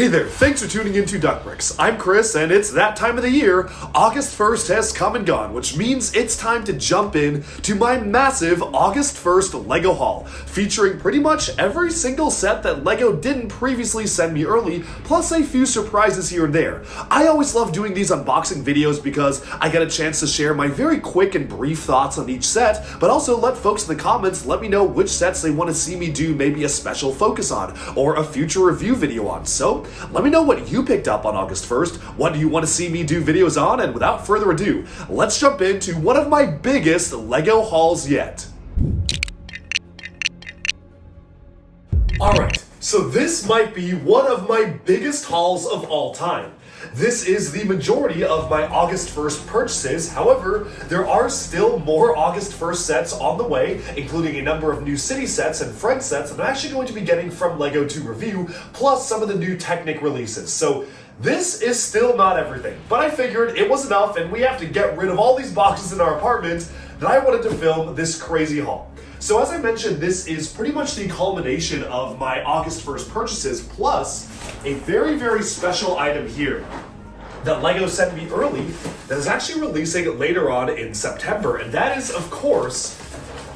Hey there, thanks for tuning into Duckbricks. I'm Chris, and it's that time of the year. August 1st has come and gone, which means it's time to jump in to my massive August 1st LEGO haul, featuring pretty much every single set that LEGO didn't previously send me early, plus a few surprises here and there. I always love doing these unboxing videos because I get a chance to share my very quick and brief thoughts on each set, but also let folks in the comments let me know which sets they want to see me do maybe a special focus on, or a future review video on. So, let me know what you picked up on August 1st, what do you want to see me do videos on, and without further ado, let's jump into one of my biggest LEGO hauls yet. Alright, so this might be one of my biggest hauls of all time. This is the majority of my August 1st purchases. However, there are still more August 1st sets on the way, including a number of new city sets and friend sets that I'm actually going to be getting from LEGO to review, plus some of the new Technic releases. So this is still not everything, but I figured it was enough and we have to get rid of all these boxes in our apartment that I wanted to film this crazy haul. So as I mentioned, this is pretty much the culmination of my August 1st purchases, plus a very, very special item here that LEGO sent me early that is actually releasing later on in September, and that is, of course,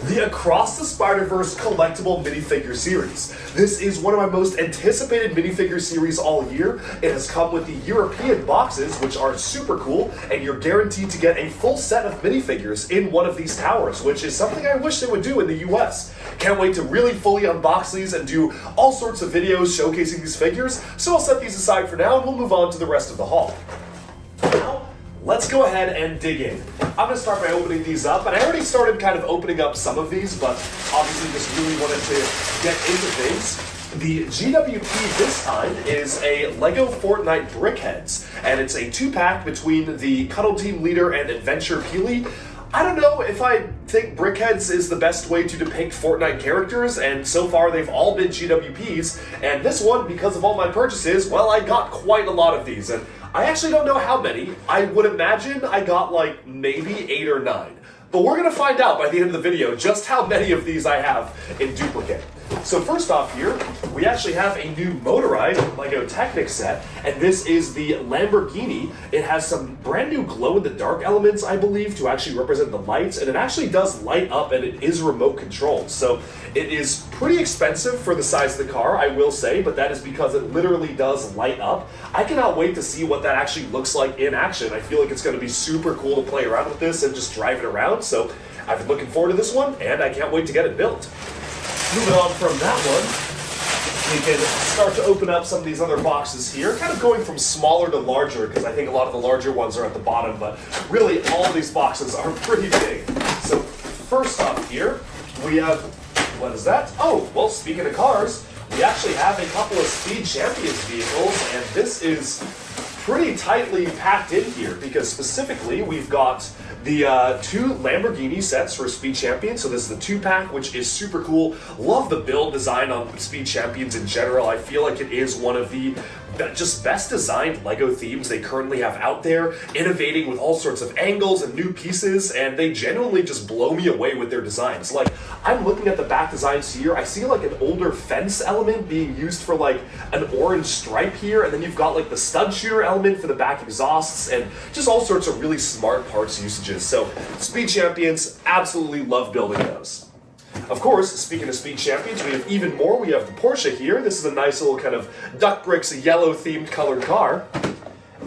the Across the Spider-Verse collectible minifigure series. This is one of my most anticipated minifigure series all year. It has come with the European boxes, which are super cool, and you're guaranteed to get a full set of minifigures in one of these towers, which is something I wish they would do in the US. Can't wait to really fully unbox these and do all sorts of videos showcasing these figures, so I'll set these aside for now and we'll move on to the rest of the haul. Now, let's go ahead and dig in. I'm going to start by opening these up, and I already started kind of opening up some of these, but obviously just really wanted to get into things. The GWP this time is a LEGO Fortnite Brickheads, and it's a 2-pack between the Cuddle Team Leader and Adventure Peely. I don't know if I think Brickheads is the best way to depict Fortnite characters, and so far they've all been GWPs, and this one, because of all my purchases, well, I got quite a lot of these, and I actually don't know how many. I would imagine I got like maybe 8 or 9. But we're gonna find out by the end of the video just how many of these I have in duplicate. So first off here, we actually have a new motorized LEGO Technic set, and this is the Lamborghini. It has some brand new glow-in-the-dark elements, I believe, to actually represent the lights, and it actually does light up, and it is remote controlled. So it is pretty expensive for the size of the car, I will say, but that is because it literally does light up. I cannot wait to see what that actually looks like in action. I feel like it's going to be super cool to play around with this and just drive it around, so I've been looking forward to this one, and I can't wait to get it built. Moving on from that one, we can start to open up some of these other boxes here, kind of going from smaller to larger, because I think a lot of the larger ones are at the bottom, but really all of these boxes are pretty big. So first off here, we have, what is that? Oh, well, speaking of cars, we actually have a couple of Speed Champions vehicles, and this is pretty tightly packed in here, because specifically we've got the 2 Lamborghini sets for Speed Champions. So this is the 2-pack, which is super cool. Love the build design on Speed Champions in general. I feel like it is one of the just best designed LEGO themes they currently have out there, innovating with all sorts of angles and new pieces, and they genuinely just blow me away with their designs. Like, I'm looking at the back designs here, I see like an older fence element being used for like an orange stripe here, and then you've got like the stud shooter element for the back exhausts, and just all sorts of really smart parts usages. So, Speed Champions, absolutely love building those. Of course, speaking of Speed Champions, we have even more. We have the Porsche here. This is a nice little kind of Duck Bricks yellow-themed colored car.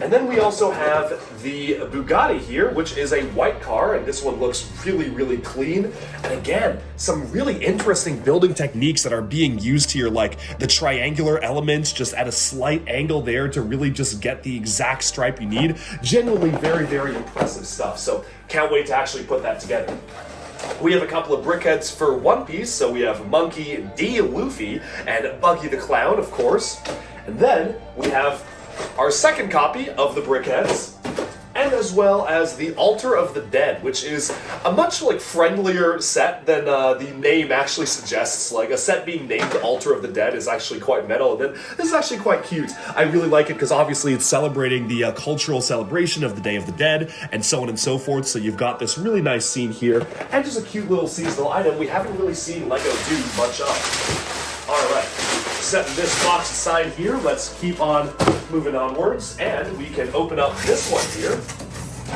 And then we also have the Bugatti here, which is a white car, and this one looks really, really clean. And again, some really interesting building techniques that are being used here, like the triangular elements just at a slight angle there to really just get the exact stripe you need. Genuinely very, very impressive stuff. So can't wait to actually put that together. We have a couple of Brickheads for One Piece, so we have Monkey D. Luffy and Buggy the Clown, of course. And then we have our second copy of the Brickheads, and as well as the Altar of the Dead, which is a much like friendlier set than the name actually suggests. Like, a set being named Altar of the Dead is actually quite metal, and then this is actually quite cute. I really like it because obviously it's celebrating the cultural celebration of the Day of the Dead, and so on and so forth, so you've got this really nice scene here, and just a cute little seasonal item we haven't really seen LEGO do much of. Alright, setting this box aside here, let's keep on moving onwards, and we can open up this one here.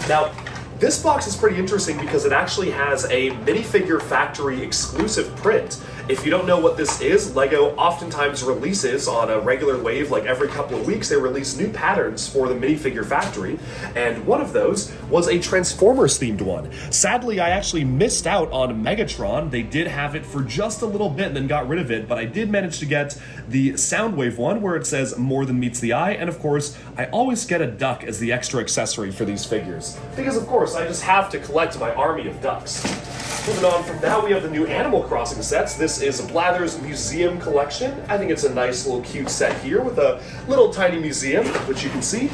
Now, this box is pretty interesting because it actually has a minifigure factory exclusive print. If you don't know what this is, LEGO oftentimes releases on a regular wave, like every couple of weeks, they release new patterns for the minifigure factory, and one of those was a Transformers themed one. Sadly, I actually missed out on Megatron. They did have it for just a little bit and then got rid of it, but I did manage to get the Soundwave one where it says more than meets the eye, and of course, I always get a duck as the extra accessory for these figures. Because of course, I just have to collect my army of ducks. Moving on from now, we have the new Animal Crossing sets. This is Blather's Museum Collection. I think it's a nice little cute set here with a little tiny museum, which you can see.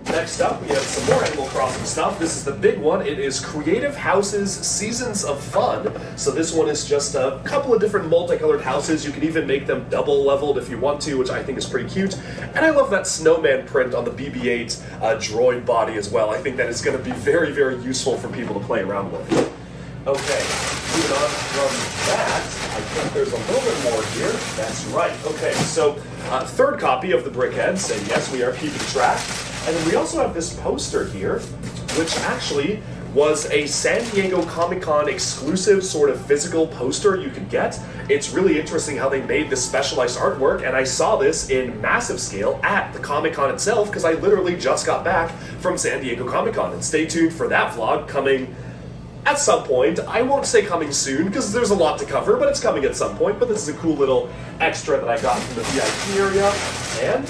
Next up, we have some more Animal Crossing stuff. This is the big one. It is Creative Houses Seasons of Fun. So this one is just a couple of different multicolored houses. You can even make them double leveled if you want to, which I think is pretty cute. And I love that snowman print on the BB-8 droid body as well. I think that is going to be very, very useful for people to play around with. Okay, moving on from that, I think there's a little bit more here. That's right. Okay, so third copy of the Brickheads, and yes, we are keeping track. And then we also have this poster here, which actually was a San Diego Comic-Con exclusive sort of physical poster you could get. It's really interesting how they made this specialized artwork, and I saw this in massive scale at the Comic-Con itself because I literally just got back from San Diego Comic-Con. And stay tuned for that vlog coming at some point. I won't say coming soon because there's a lot to cover, but it's coming at some point. But this is a cool little extra that I got from the VIP area. And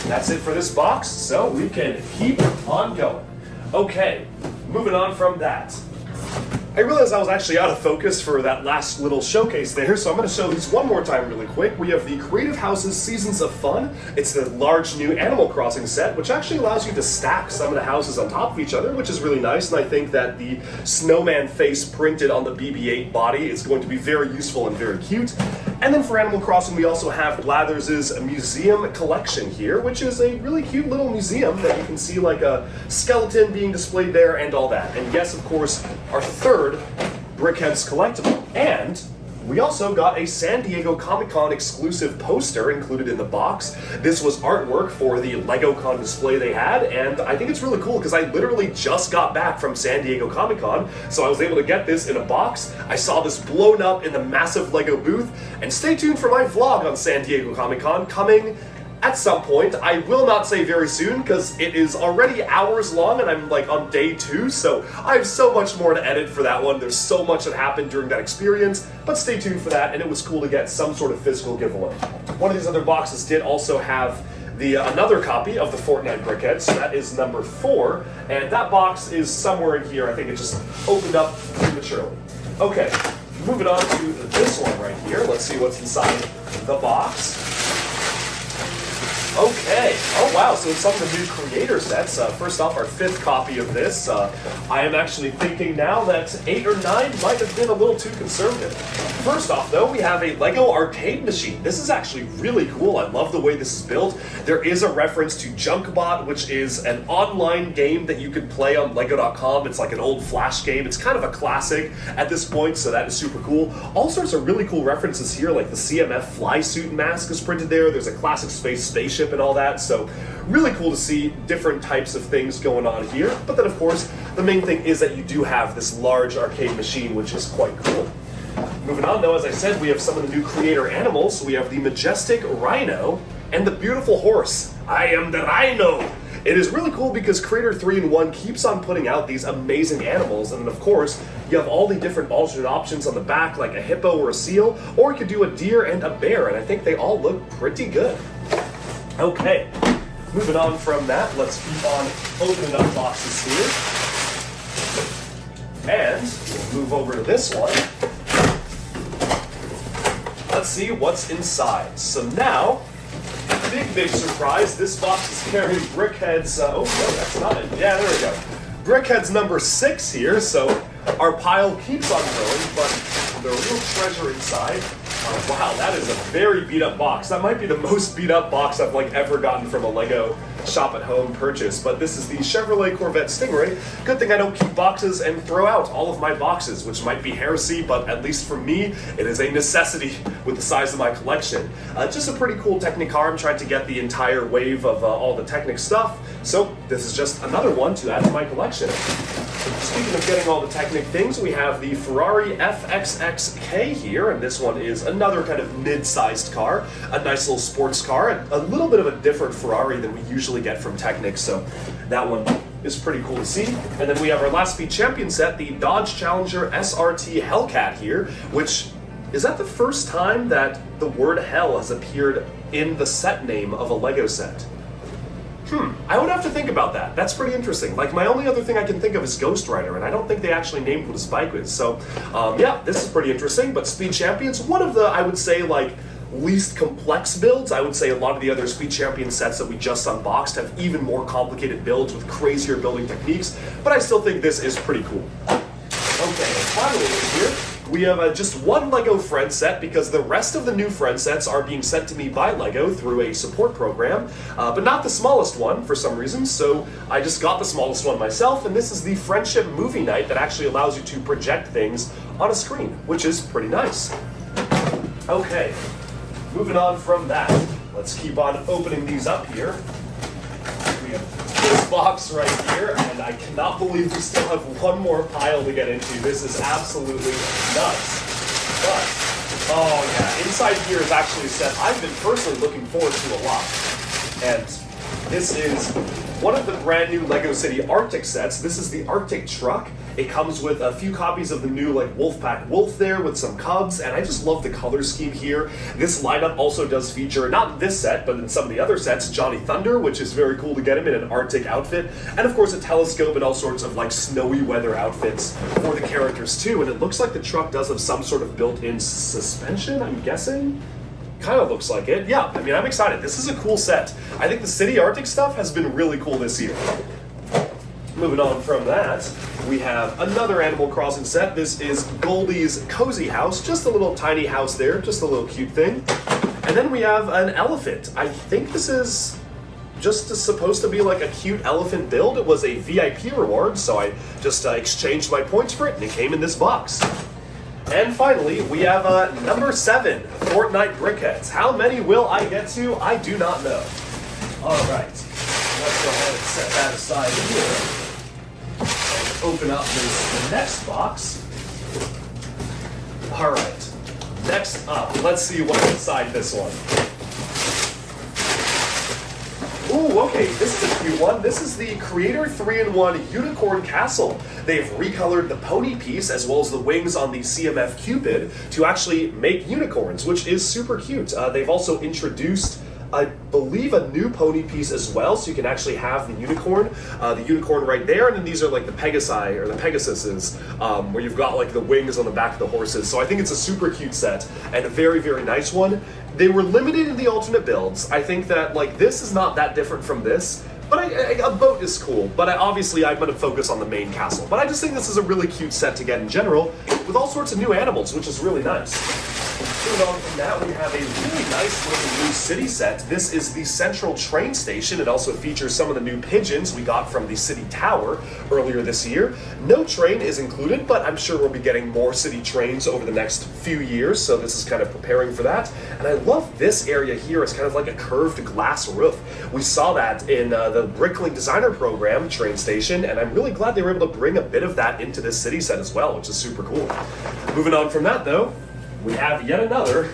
that's it for this box, so we can keep on going. Okay, moving on from that. I realized I was actually out of focus for that last little showcase there, so I'm going to show these one more time really quick. We have the Creative Houses Seasons of Fun. It's the large new Animal Crossing set, which actually allows you to stack some of the houses on top of each other, which is really nice, and I think that the snowman face printed on the BB-8 body is going to be very useful and very cute. And then for Animal Crossing, we also have Blathers' Museum Collection here, which is a really cute little museum that you can see like a skeleton being displayed there and all that. And yes, of course, our third Brickheads collectible. And we also got a San Diego Comic-Con exclusive poster included in the box. This was artwork for the LegoCon display they had, and I think it's really cool because I literally just got back from San Diego Comic-Con, so I was able to get this in a box. I saw this blown up in the massive Lego booth, and stay tuned for my vlog on San Diego Comic-Con coming at some point. I will not say very soon because it is already hours long and I'm like on day 2, so I have so much more to edit for that one. There's so much that happened during that experience, but stay tuned for that, and it was cool to get some sort of physical giveaway. One of these other boxes did also have the another copy of the Fortnite Brickhead, so that is number 4, and that box is somewhere in here. I think it just opened up prematurely. Okay, moving on to this one right here. Let's see what's inside the box. Okay, oh wow, so some of the new creator sets. First off, our 5th copy of this. I am actually thinking now that 8 or 9 might have been a little too conservative. First off though, we have a Lego arcade machine. This is actually really cool. I love the way this is built. There is a reference to Junkbot, which is an online game that you can play on Lego.com. It's like an old Flash game. It's kind of a classic at this point, so that is super cool. All sorts of really cool references here, like the CMF fly suit mask is printed there. There's a classic space spaceship and all that, so really cool to see different types of things going on here. But then of course the main thing is that you do have this large arcade machine, which is quite cool. Moving on though, as I said, we have some of the new creator animals. We have the majestic rhino and the beautiful horse. I am the rhino. It is really cool because Creator 3-in-1 keeps on putting out these amazing animals, and then of course you have all the different alternate options on the back, like a hippo or a seal, or you could do a deer and a bear, and I think they all look pretty good. Okay, moving on from that, let's keep on opening up boxes here. And we'll move over to this one. Let's see what's inside. So now, big surprise, this box is carrying Brickhead's, oh no, that's not it. Yeah, there we go. Brickhead's number 6 here, so our pile keeps on growing, but the real treasure inside. Wow, that is a very beat up box. That might be the most beat up box I've like ever gotten from a Lego shop at home purchase, but this is the Chevrolet Corvette Stingray. Good thing I don't keep boxes and throw out all of my boxes, which might be heresy, but at least for me, it is a necessity with the size of my collection. Just a pretty cool Technic car. I'm trying to get the entire wave of all the Technic stuff, so this is just another one to add to my collection. Speaking of getting all the Technic things, we have the Ferrari FXXK here, and this one is another kind of mid-sized car, a nice little sports car, and a little bit of a different Ferrari than we usually get from Technic, so that one is pretty cool to see. And then we have our last Speed Champion set, the Dodge Challenger SRT Hellcat here, which is that the first time that the word hell has appeared in the set name of a LEGO set? I would have to think about that. That's pretty interesting. Like, my only other thing I can think of is Ghost Rider, and I don't think they actually named what his bike is. So, yeah, this is pretty interesting. But Speed Champions, one of the, I would say, like, least complex builds. I would say a lot of the other Speed Champion sets that we just unboxed have even more complicated builds with crazier building techniques, but I still think this is pretty cool. Okay, and finally here, we have just one LEGO friend set because the rest of the new friend sets are being sent to me by LEGO through a support program, but not the smallest one for some reason, so I just got the smallest one myself, and this is the Friendship Movie Night that actually allows you to project things on a screen, which is pretty nice. Okay, moving on from that, let's keep on opening these up here. We have this box right here, and I cannot believe we still have one more pile to get into. This is absolutely nuts. But, oh yeah, inside here is actually a set I've been personally looking forward to a lot. And this is one of the brand new LEGO City Arctic sets. This is the Arctic truck. It comes with a few copies of the new like Wolfpack Wolf there with some cubs, and I just love the color scheme here. This lineup also does feature, not in this set, but in some of the other sets, Johnny Thunder, which is very cool to get him in an Arctic outfit, and of course a telescope and all sorts of like snowy weather outfits for the characters too. And it looks like the truck does have some sort of built-in suspension, I'm guessing? Kind of looks like it. Yeah, I mean, I'm excited. This is a cool set. I think the City Arctic stuff has been really cool this year. Moving on from that, we have another Animal Crossing set. This is Goldie's Cozy House, just a little tiny house there, just a little cute thing. And then we have an elephant. I think this is just supposed to be like a cute elephant build. It was a VIP reward, so I just exchanged my points for it, and it came in this box. And finally, we have number 7, Fortnite Brickheads. How many will I get to? I do not know. All right, let's go ahead and set that aside here. Open up the next box. All right, next up, let's see what's inside this one. Ooh, okay, this is a cute one. This is the Creator 3-in-1 Unicorn Castle. They've recolored the pony piece as well as the wings on the CMF Cupid to actually make unicorns, which is super cute. They've also introduced, I believe, a new pony piece as well, so you can actually have the unicorn right there, and then these are like the Pegasi, or the Pegasuses, where you've got like the wings on the back of the horses. So I think it's a super cute set, and a very, very nice one. They were limited in the alternate builds. I think that like this is not that different from this, but a boat is cool, but obviously I'm going to focus on the main castle. But I just think this is a really cute set to get in general, with all sorts of new animals, which is really nice. Moving on from that, we have a really nice looking new city set. This is the Central Train Station. It also features some of the new pigeons we got from the City Tower earlier this year. No train is included, but I'm sure we'll be getting more city trains over the next few years, so this is kind of preparing for that. And I love this area here. It's kind of like a curved glass roof. We saw that in the Bricklink Designer Program train station, and I'm really glad they were able to bring a bit of that into this city set as well, which is super cool. Moving on from that, though, we have yet another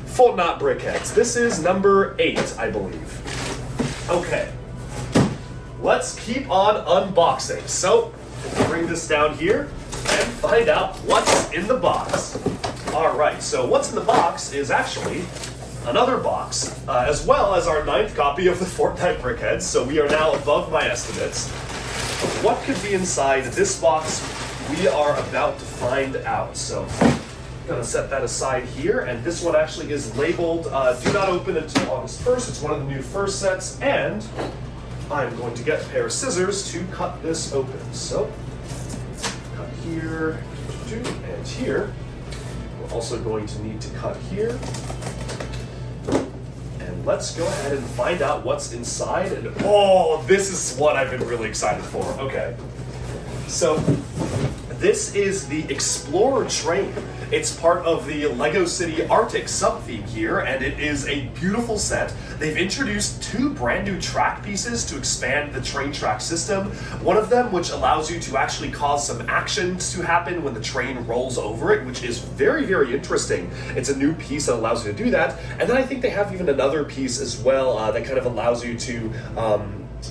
Fortnite Brickheads. This is number 8, I believe. Okay, let's keep on unboxing. So, we'll bring this down here and find out what's in the box. All right, so what's in the box is actually another box, as well as our 9th copy of the Fortnite Brickheads. So we are now above my estimates. What could be inside this box? We are about to find out. So I'm gonna set that aside here, and this one actually is labeled do not open until August 1st. It's one of the new first sets, and I'm going to get a pair of scissors to cut this open. So cut here, and here. We're also going to need to cut here, and let's go ahead and find out what's inside. And oh, this is what I've been really excited for. Okay. So this is the Explorer train. It's part of the LEGO City Arctic sub-theme here, and it is a beautiful set. They've introduced 2 brand new track pieces to expand the train track system. One of them which allows you to actually cause some actions to happen when the train rolls over it, which is very, very interesting. It's a new piece that allows you to do that. And then I think they have even another piece as well that kind of allows you to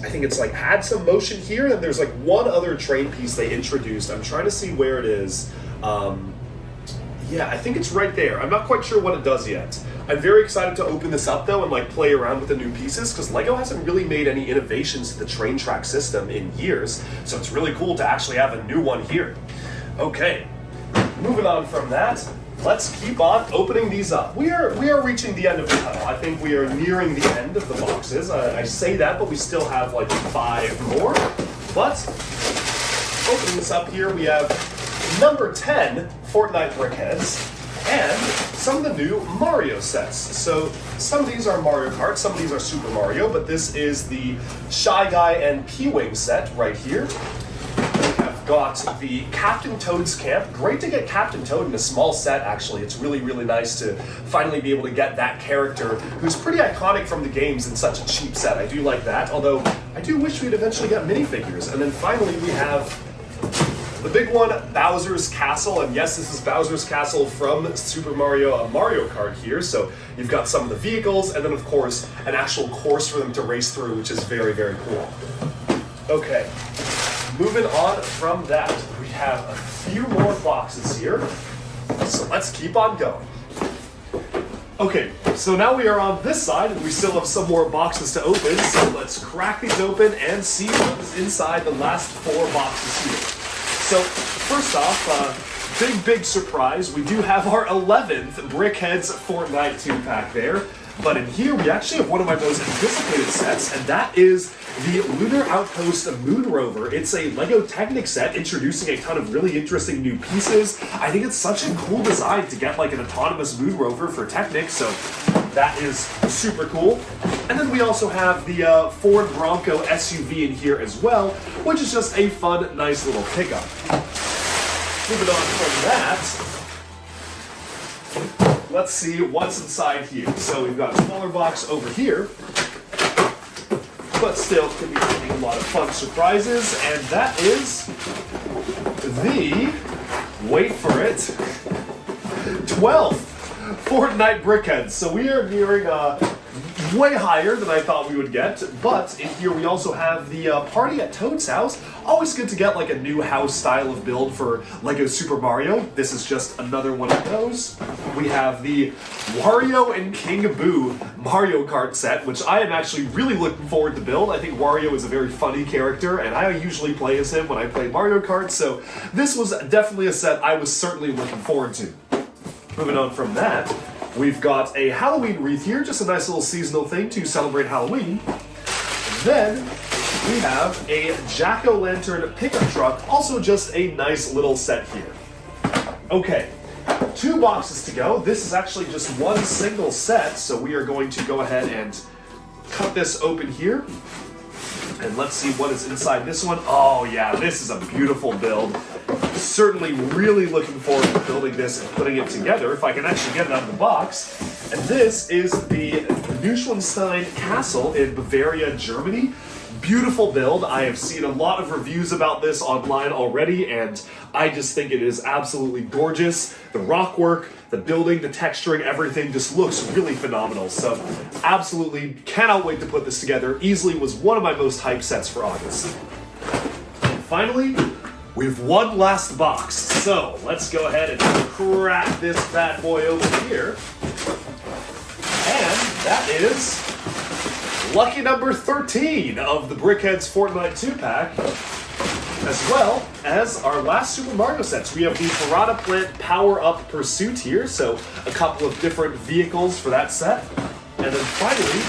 I think it's like add some motion here, and there's like one other train piece they introduced. I'm trying to see where it is. Yeah, I think it's right there. I'm not quite sure what it does yet. I'm very excited to open this up though and like play around with the new pieces, because LEGO hasn't really made any innovations to the train track system in years, so it's really cool to actually have a new one here. Okay, moving on from that, let's keep on opening these up. We are reaching the end of the tunnel. I think we are nearing the end of the boxes. I say that, but we still have like 5 more. But opening this up here, we have number 10 Fortnite Brickheads and some of the new Mario sets. So some of these are Mario Kart, some of these are Super Mario, but this is the Shy Guy and P-Wing set right here. Got the Captain Toad's Camp. Great to get Captain Toad in a small set, actually. It's really, really nice to finally be able to get that character who's pretty iconic from the games in such a cheap set. I do like that, although I do wish we'd eventually get minifigures. And then finally we have the big one, Bowser's Castle. And yes, this is Bowser's Castle from Super Mario Mario Kart here. So you've got some of the vehicles, and then of course an actual course for them to race through, which is very, very cool. Okay. Moving on from that, we have a few more boxes here, so let's keep on going. Okay, so now we are on this side, and we still have some more boxes to open, so let's crack these open and see what is inside the last 4 boxes here. So, first off, big surprise, we do have our 11th Brickheads Fortnite 2-pack there. But in here, we actually have one of my most anticipated sets, and that is the Lunar Outpost Moon Rover. It's a LEGO Technic set introducing a ton of really interesting new pieces. I think it's such a cool design to get like an autonomous Moon Rover for Technic, so that is super cool. And then we also have the Ford Bronco SUV in here as well, which is just a fun, nice little pickup. Moving on from that, let's see what's inside here. So we've got a smaller box over here, but still could be getting a lot of fun surprises, and that is the, wait for it, 12th Fortnite Brickheads. So we are nearing way higher than I thought we would get, but in here we also have the Party at Toad's House. Always good to get like a new house style of build for LEGO Super Mario. This is just another one of those. We have the Wario and King Boo Mario Kart set, which I am actually really looking forward to build. I think Wario is a very funny character, and I usually play as him when I play Mario Kart, so this was definitely a set I was certainly looking forward to. Moving on from that, we've got a Halloween wreath here, just a nice little seasonal thing to celebrate Halloween. And then we have a jack-o'-lantern pickup truck, also just a nice little set here. Okay, 2 boxes to go. This is actually just one single set, so we are going to go ahead and cut this open here. And let's see what is inside this one. Oh yeah, this is a beautiful build. Certainly really looking forward to building this and putting it together, if I can actually get it out of the box. And this is the Neuschwanstein Castle in Bavaria, Germany. Beautiful build. I have seen a lot of reviews about this online already, and I just think it is absolutely gorgeous. The rock work, the building, the texturing, everything just looks really phenomenal. So absolutely cannot wait to put this together. Easily was one of my most hyped sets for August. And finally, we have one last box. So let's go ahead and crack this bad boy open here. And that is lucky number 13 of the Brickheads Fortnite 2-pack, as well as our last Super Mario sets. We have the Piranha Plant Power Up Pursuit here, so a couple of different vehicles for that set. And then finally,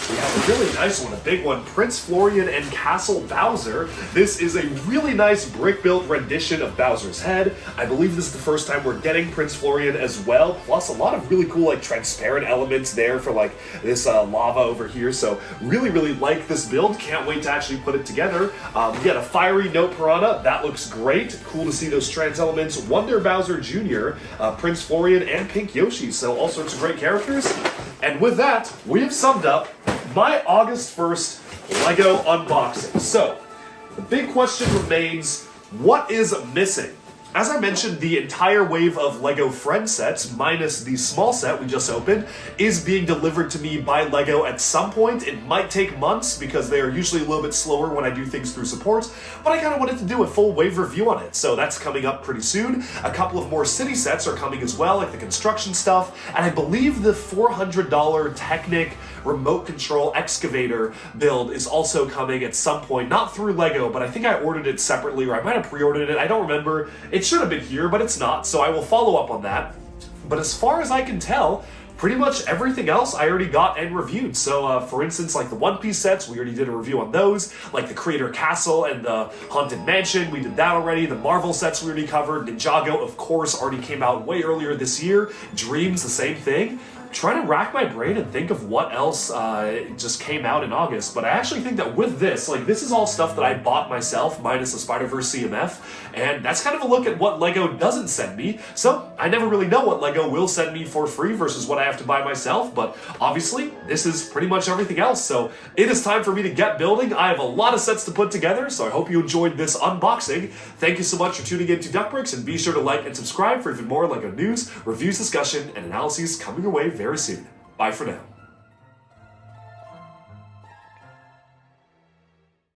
We have a really nice one, a big one, Prince Florian and Castle Bowser. This is a really nice brick-built rendition of Bowser's head. I believe this is the first time we're getting Prince Florian as well, plus a lot of really cool like transparent elements there for like this lava over here. So really, really like this build. Can't wait to actually put it together. We got a fiery Note Piranha. That looks great. Cool to see those trans elements. Wonder Bowser Jr., Prince Florian, and Pink Yoshi. So all sorts of great characters. And with that, we have summed up my August 1st LEGO unboxing. So, the big question remains, what is missing? As I mentioned, the entire wave of LEGO Friend sets, minus the small set we just opened, is being delivered to me by LEGO at some point. It might take months because they are usually a little bit slower when I do things through support, but I kind of wanted to do a full wave review on it, so that's coming up pretty soon. A couple of more city sets are coming as well, like the construction stuff, and I believe the $400 Technic remote control excavator build is also coming at some point, not through LEGO, but I think I ordered it separately, or I might have pre-ordered it, I don't remember. It should have been here, but it's not, so I will follow up on that. But as far as I can tell, pretty much everything else I already got and reviewed. So for instance, like the One Piece sets, we already did a review on those. Like the Creator Castle and the Haunted Mansion, we did that already. The Marvel sets we already covered. Ninjago, of course, already came out way earlier this year. Dreams, the same thing. Trying to rack my brain and think of what else just came out in August, but I actually think that with this, like this is all stuff that I bought myself, minus the Spider-Verse CMF, and that's kind of a look at what LEGO doesn't send me, so I never really know what LEGO will send me for free versus what I have to buy myself, but obviously, this is pretty much everything else, so it is time for me to get building. I have a lot of sets to put together, so I hope you enjoyed this unboxing. Thank you so much for tuning in to Duckbricks, and be sure to like and subscribe for even more LEGO news, reviews, discussion, and analyses coming your way very soon. Bye for now.